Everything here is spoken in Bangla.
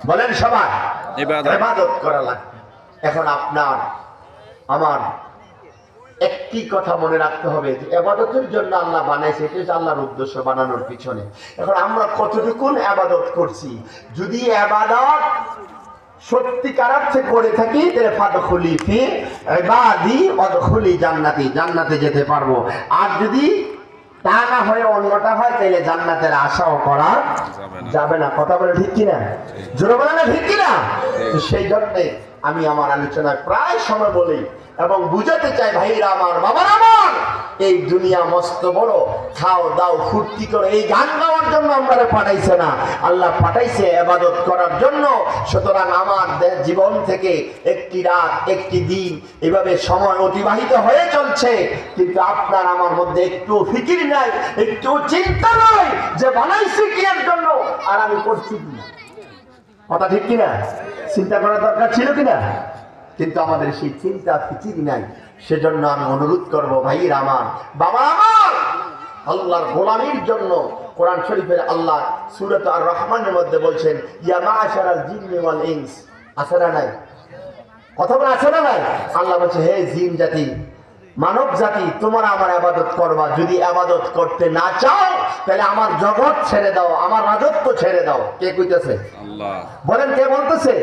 বলেন সবাই ইবাদত করা লাগবে। এখন আপনার আমার একটি কথা মনে রাখতে হবে যে ইবাদতের জন্য আল্লাহ বানাইছে, এটা হচ্ছে আল্লাহর উদ্দেশ্য বানানোর পিছনে। এখন আমরা কতটুকুন ইবাদত করছি, যদি ইবাদত সত্যিকার অর্থে করে থাকি তাহলে ফাদখুলি ফি ইবাদি ওয়াদখুলি জান্নাতি, জান্নাতে যেতে পারবো। আর যদি তা না হয়ে অন্যটা হয় তাহলে জান্নাতের আশাও করা যাবে না। কথা বলে ঠিক কিনা? জোরে বলে না ঠিক কিনা? তো সেই জন্যে আমি আমার আলোচনায় প্রায় সময় বলি এবং বুঝাতে চাই, ভাইরা আমার, বাবার আমার, এই দুনিয়া মস্ত বড়, খাও দাও ফুর্তি করে এই গান গাওয়ার জন্য আমরা পাঠাইছে না, আল্লাহ পাঠাইছে ইবাদত করার জন্য। সুতরাং আমার জীবন থেকে একটি রাত একটি দিন এভাবে সময় অতিবাহিত হয়ে চলছে, কিন্তু আপনার আমার মধ্যে একটু ফিকির নাই, একটু চিন্তা নাই যে বানাইছে কি এর জন্য আর আমি করছি কি। কথা ঠিক কিনা? চিন্তা করার দরকার ছিল কিনা? কিন্তু আমাদের সেই চিন্তা ফিকির নাই। সেজন্য আমি অনুরোধ করব, ভাইয়ের আমার, বাবা আমার, আল্লাহর গোলামির জন্য কোরআন শরীফের আল্লাহ সূরা আর রহমানের মধ্যে বলছেন, ইয়া মাশারাল জিন্নি ওয়াল ইনস, আছে না নাই? কথা বলে আছে না নাই? আল্লাহ বলছে, হে জিন জাতি, মানব জাতি, তোমরা আমার ইবাদত করবা। যদি ইবাদত করতে না চাও তাহলে আমার জগৎ ছেড়ে দাও, আমার রাজত্ব ছেড়ে দাও। কে কইতেছে? আল্লাহ। বলেন কে বলতেছে?